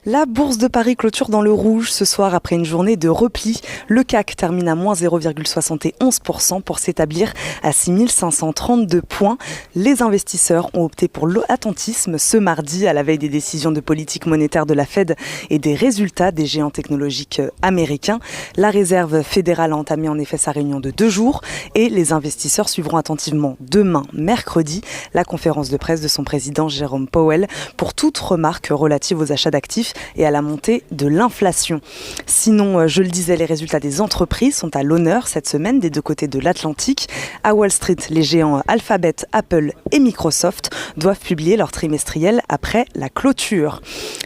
La bourse de Paris clôture dans le rouge ce soir après une journée de repli. Le CAC termine à moins 0,71% pour s'établir à 6532 points. Les investisseurs ont opté pour l'attentisme ce mardi à la veille des décisions de politique monétaire de la Fed et des résultats des géants technologiques américains. La Réserve fédérale a entamé en effet sa réunion de 2 jours et les investisseurs suivront attentivement demain, mercredi, la conférence de presse de son président Jérôme Powell pour toute remarque relative aux achats d'actifs et à la montée de l'inflation. Sinon, je le disais, les résultats des entreprises sont à l'honneur cette semaine des deux côtés de l'Atlantique. À Wall Street, les géants Alphabet, Apple et Microsoft doivent publier leur trimestriel après la clôture.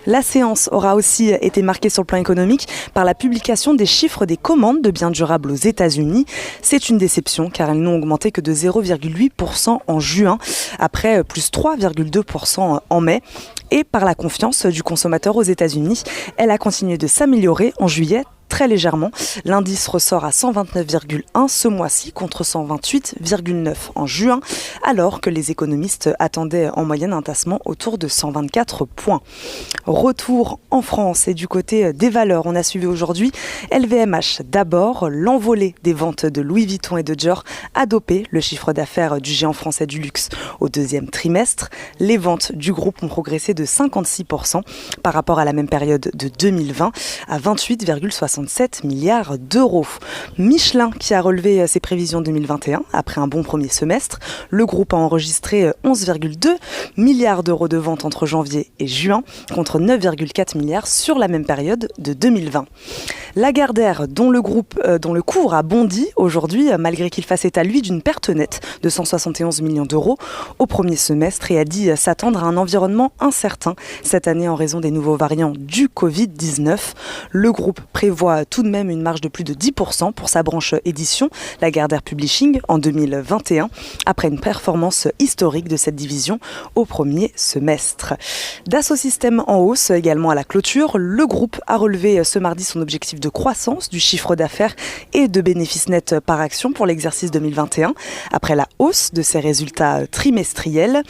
La séance aura aussi été marquée sur le plan économique par la publication des chiffres des commandes de biens durables aux États-Unis. C'est une déception car elles n'ont augmenté que de 0,8% en juin, après plus 3,2% en mai. Et par la confiance du consommateur aux États-Unis, elle a continué de s'améliorer en juillet, très légèrement. L'indice ressort à 129,1 ce mois-ci contre 128,9 en juin, alors que les économistes attendaient en moyenne un tassement autour de 124 points. Retour en France et du côté des valeurs, on a suivi aujourd'hui LVMH. D'abord, l'envolée des ventes de Louis Vuitton et de Dior a dopé le chiffre d'affaires du géant français du luxe au deuxième trimestre. Les ventes du groupe ont progressé de 56% par rapport à la même période de 2020 à 28,67 milliards d'euros. Michelin qui a relevé ses prévisions 2021 après un bon premier semestre. Le groupe a enregistré 11,2 milliards d'euros de ventes entre janvier et juin contre 9,4 milliards sur la même période de 2020. Lagardère, dont le cours a bondi aujourd'hui malgré qu'il fasse état lui d'une perte nette de 171 millions d'euros au premier semestre et a dit s'attendre à un environnement incertain cette année en raison des nouveaux variants du Covid-19. Le groupe prévoit tout de même une marge de plus de 10% pour sa branche édition, Lagardère Publishing, en 2021, après une performance historique de cette division au premier semestre. Dassault Systèmes en hausse également à la clôture. Le groupe a relevé ce mardi son objectif de croissance du chiffre d'affaires et de bénéfices nets par action pour l'exercice 2021, après la hausse de ses résultats trimestriels.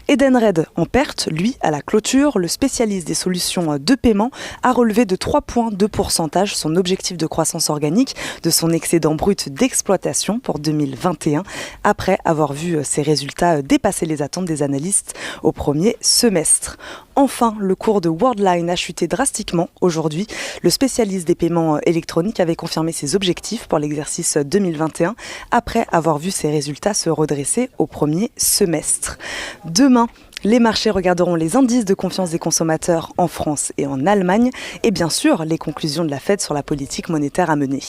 Edenred en perte, lui, à la clôture. Le spécialiste des solutions de paiement a relevé de 3 points de pourcentage son objectif de croissance organique de son excédent brut d'exploitation pour 2021, après avoir vu ses résultats dépasser les attentes des analystes au premier semestre. Enfin, le cours de Worldline a chuté drastiquement aujourd'hui. Le spécialiste des paiements électroniques avait confirmé ses objectifs pour l'exercice 2021 après avoir vu ses résultats se redresser au premier semestre. Demain, les marchés regarderont les indices de confiance des consommateurs en France et en Allemagne et bien sûr les conclusions de la Fed sur la politique monétaire à mener.